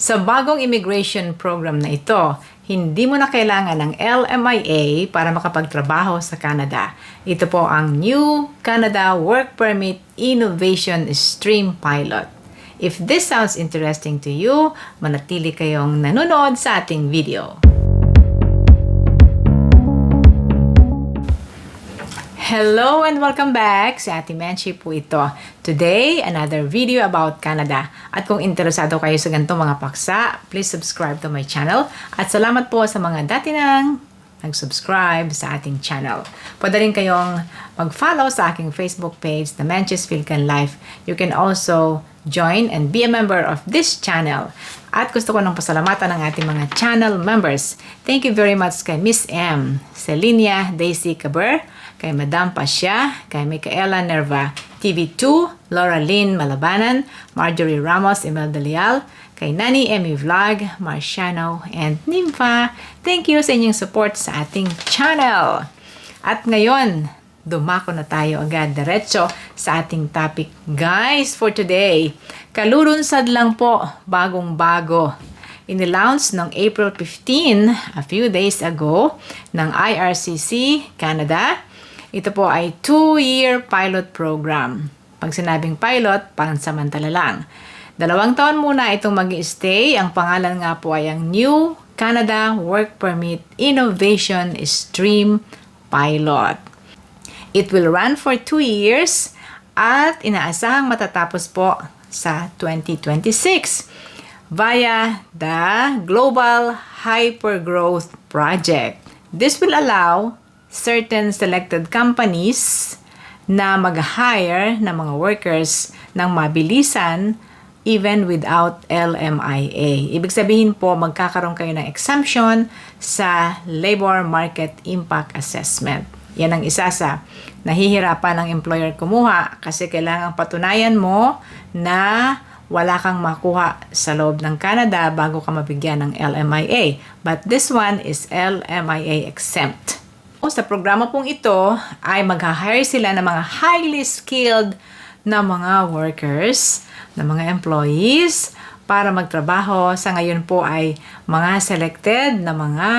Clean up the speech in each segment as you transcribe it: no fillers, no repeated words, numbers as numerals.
Sa bagong immigration program na ito, hindi mo na kailangan ng LMIA para makapagtrabaho sa Canada. Ito po ang New Canada Work Permit Innovation Stream Pilot. If this sounds interesting to you, manatili kayong nanonood sa ating video. Hello and welcome back! Si Ate Menchie po ito. Today, another video about Canada. At kung interesado kayo sa ganitong mga paksa, please subscribe to my channel. At salamat po sa mga dati nang nag-subscribe sa ating channel. Pwede rin kayong mag-follow sa aking Facebook page, The Menchie's Philican Life. You can also join and be a member of this channel. At gusto ko nang pasalamatan ng ating mga channel members. Thank you very much kay Miss M, Celinia Daisy Caber, kay Madam Pasya, kay Micaela Nerva, TV2, Laura Lynn Malabanan, Marjorie Ramos, Imelda Leal, kay Nani Emmy Vlog, Marciano, and Nympha. Thank you sa inyong support sa ating channel. At ngayon, dumako na tayo agad diretso sa ating topic. Guys, for today, kalulunsad lang po, bagong-bago. In-announce noong April 15, a few days ago, ng IRCC Canada. Ito po ay 2-year pilot program. Pag sinabing pilot, pansamantala lang. 2 taon muna itong mag-i-stay. Ang pangalan nga po ay ang New Canada Work Permit Innovation Stream Pilot. It will run for 2 years at inaasahang matatapos po sa 2026 via the Global Hypergrowth Project. This will allow certain selected companies na mag-hire ng mga workers ng mabilisan even without LMIA. Ibig sabihin po, magkakaroon kayo ng exemption sa Labor Market Impact Assessment. Yan ang isa sa nahihirapan ng employer kumuha kasi kailangang patunayan mo na wala kang makuha sa loob ng Canada bago ka mabigyan ng LMIA. But this one is LMIA exempt. Sa programa pong ito ay mag-hire sila ng mga highly skilled na mga workers, na mga employees para magtrabaho. Sa ngayon po ay mga selected na mga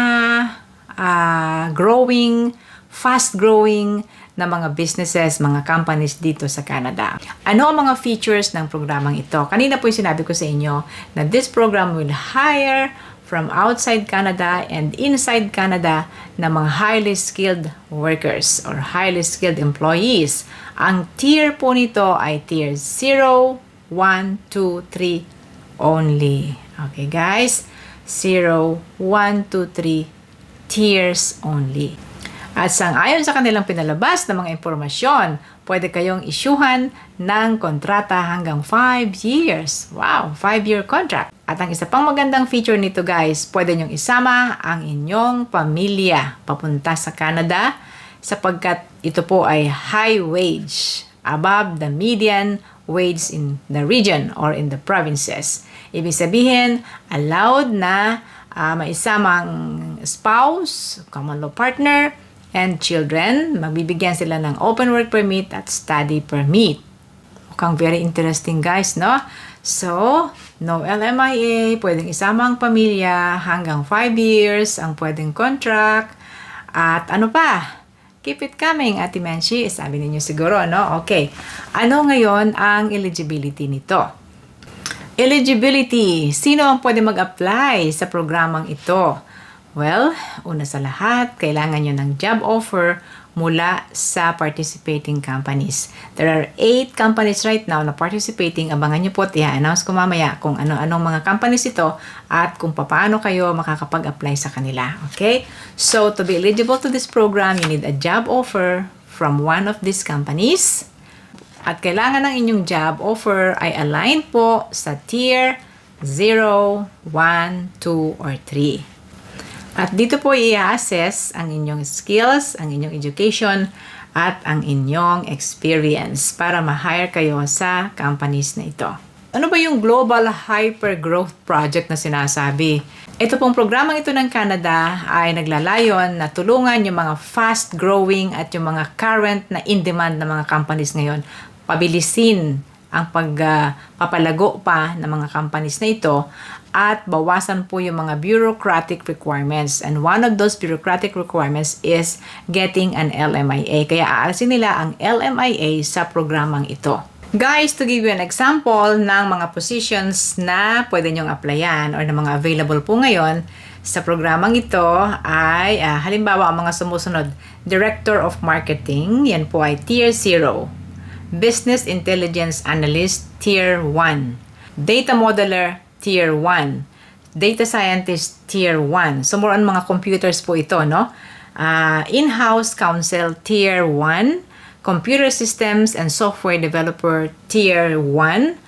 fast-growing na mga businesses, mga companies dito sa Canada. Ano ang mga features ng programang ito? Kanina po yung sinabi ko sa inyo na this program will hire from outside Canada and inside Canada na mga highly skilled workers or highly skilled employees. Ang tier po nito ay tier 0, 1, 2, 3 only. Okay guys? 0, 1, 2, 3 tiers only. At sang-ayon sa kanilang pinalabas na mga impormasyon, pwede kayong isyuhan ng kontrata hanggang 5 years. Wow, 5-year contract. At ang isa pang magandang feature nito guys, pwede nyong isama ang inyong pamilya papunta sa Canada sapagkat ito po ay high wage, above the median wage in the region or in the provinces. Ibig sabihin, allowed na maisama ang spouse, common law partner, and children. Magbibigyan sila ng open work permit at study permit. Mukhang very interesting guys, no? So, no LMIA, pwedeng isama ang pamilya, hanggang 5 years ang pwedeng contract. At ano pa? Keep it coming, Ate Menchie. Sabi ninyo siguro, no? Okay. Ano ngayon ang eligibility nito? Eligibility. Sino ang pwede mag-apply sa programang ito? Well, una sa lahat, kailangan nyo ng job offer mula sa participating companies. There are 8 companies right now na participating. Abangan nyo po at i-announce ko mamaya kung ano-anong mga companies ito at kung paano kayo makakapag-apply sa kanila. Okay? So, to be eligible to this program, you need a job offer from one of these companies. At kailangan ng inyong job offer ay aligned po sa tier 0, 1, 2, or 3. At dito po i-assess ang inyong skills, ang inyong education, at ang inyong experience para ma-hire kayo sa companies na ito. Ano ba yung Global Hypergrowth Project na sinasabi? Ito pong programang ito ng Canada ay naglalayon na tulungan yung mga fast-growing at yung mga current na in-demand na mga companies ngayon pabilisin ang pagpapalago pa ng mga companies na ito at bawasan po yung mga bureaucratic requirements. And one of those bureaucratic requirements is getting an LMIA. Kaya aalisin nila ang LMIA sa programang ito. Guys, to give you an example ng mga positions na pwede nyong applyan or na mga available po ngayon sa programang ito ay halimbawa ang mga sumusunod. Director of Marketing, yan po ay Tier 0. Business Intelligence Analyst, Tier 1. Data Modeler, Tier 1. Data Scientist, Tier 1. So more on mga computers po ito, no? In-house Counsel, Tier 1. Computer Systems and Software Developer, Tier 1.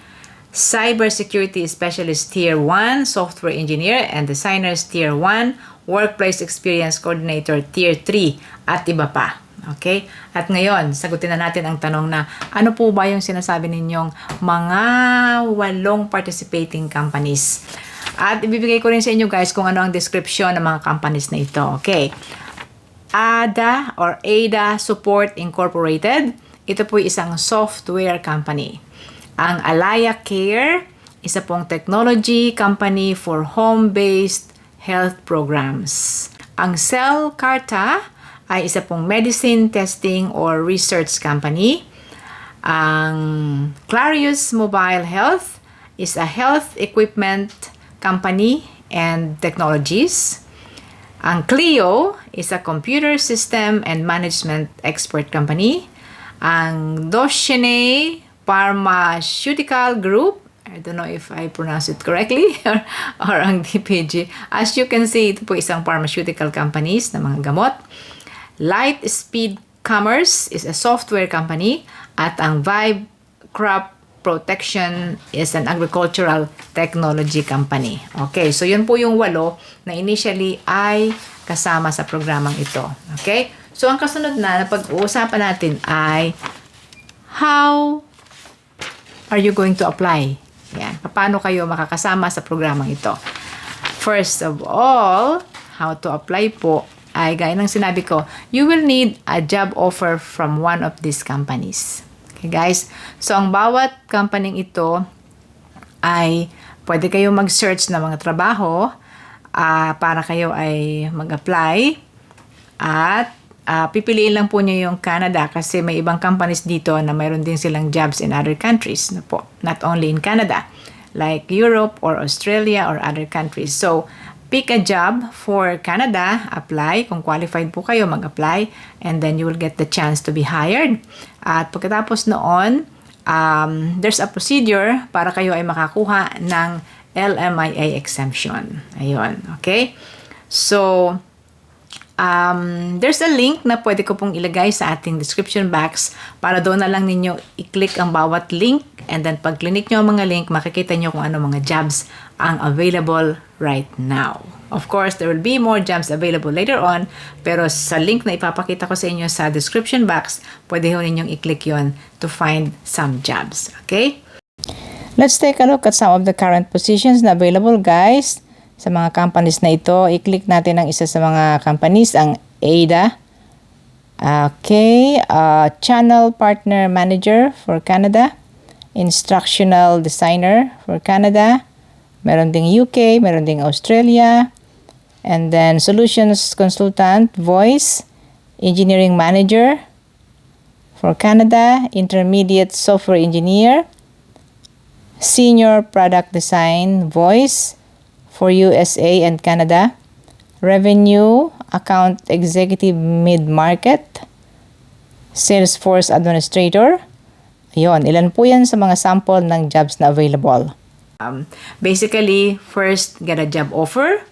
Cybersecurity Specialist, Tier 1. Software Engineer and Designers, Tier 1. Workplace Experience Coordinator, Tier 3. At iba pa. Okay? At ngayon, sagutin na natin ang tanong na ano po ba yung sinasabi ninyong mga 8 participating companies? At ibibigay ko rin sa inyo guys kung ano ang description ng mga companies na ito. Okay. ADA or ADA Support Incorporated. Ito po isang software company. Ang Alaya Care, isa pong technology company for home-based health programs. Ang Cell Carta ay isa pong medicine testing or research company. Ang Clarius Mobile Health is a health equipment company and technologies. Ang Clio is a computer system and management expert company. Ang Doshine Pharmaceutical Group, I don't know if I pronounce it correctly, or ang DPG. As you can see, ito po isang pharmaceutical companies na mga gamot. Light Speed Commerce is a software company. At ang Vibe Crop Protection is an agricultural technology company. Okay, so yun po yung 8 na initially ay kasama sa programang ito. Okay? So ang kasunod na pag-uusapan natin ay how are you going to apply? Yan. Paano kayo makakasama sa programang ito? First of all, how to apply po ay gaya ng sinabi ko, you will need a job offer from one of these companies. Okay guys? So ang bawat company ito ay pwede kayo mag-search ng mga trabaho para kayo ay mag-apply at pipiliin lang po nyo yung Canada kasi may ibang companies dito na mayroon din silang jobs in other countries na po, not only in Canada like Europe or Australia or other countries. So pick a job for Canada, apply. Kung qualified po kayo, mag-apply. And then you will get the chance to be hired. At pagkatapos noon, there's a procedure para kayo ay makakuha ng LMIA exemption. Ayun, okay? So, there's a link na pwede ko pong ilagay sa ating description box para doon na lang ninyo i-click ang bawat link and then pag click nyo ang mga link, makikita nyo kung ano mga jobs ang available right now. Of course, there will be more jobs available later on, pero sa link na ipapakita ko sa inyo sa description box, pwede ho ninyong i-click yon to find some jobs. Okay? Let's take a look at some of the current positions na available, guys. Sa mga companies na ito, i-click natin ang isa sa mga companies, ang ADA. Okay, Channel Partner Manager for Canada. Instructional Designer for Canada. Meron ding UK, meron ding Australia. And then Solutions Consultant, Voice. Engineering Manager for Canada. Intermediate Software Engineer. Senior Product Design, Voice for USA and Canada. Revenue Account Executive Mid-Market. Salesforce Administrator. Ayun, ilan po yan sa mga sample ng jobs na available. Basically, first, get a job offer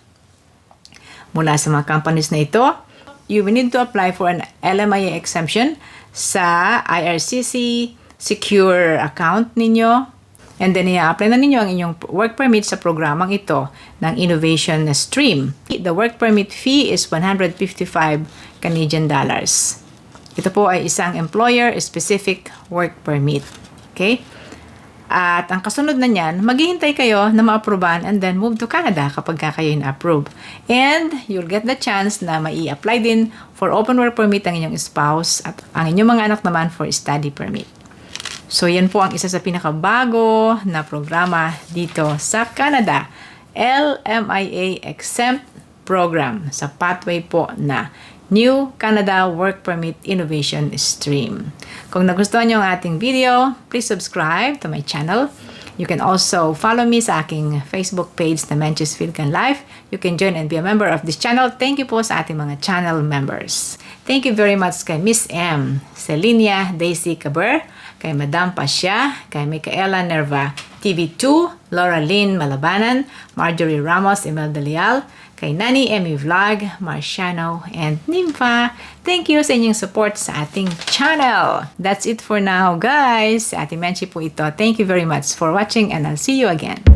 mula sa mga companies na ito. You will need to apply for an LMIA exemption sa IRCC secure account ninyo. And then, i-apply na ninyo ang inyong work permit sa programang ito ng Innovation Stream. The work permit fee is 155 Canadian dollars. Ito po ay isang employer-specific work permit. Okay? At ang kasunod na niyan, maghihintay kayo na ma-approvean and then move to Canada kapag kayo na-approve. And you'll get the chance na mai-apply din for open work permit ang inyong spouse at ang inyong mga anak naman for study permit. So yan po ang isa sa pinakabago na programa dito sa Canada. LMIA Exempt Program sa pathway po na New Canada Work Permit Innovation Stream. Kung nagustuhan nyo ang ating video, please subscribe to my channel. You can also follow me sa aking Facebook page na Menchie's Philican Life. You can join and be a member of this channel. Thank you po sa ating mga channel members. Thank you very much kay Miss M, Celinia Daisy Caber, kay Madam Pasya, kay Micaela Nerva, TV2, Laura Lynn Malabanan, Marjorie Ramos, Imelda Leal, kay Nani Emmy Vlog, Marciano, and Nympha. Thank you sa inyong support sa ating channel. That's it for now, guys. Ate Menchie po ito. Thank you very much for watching and I'll see you again.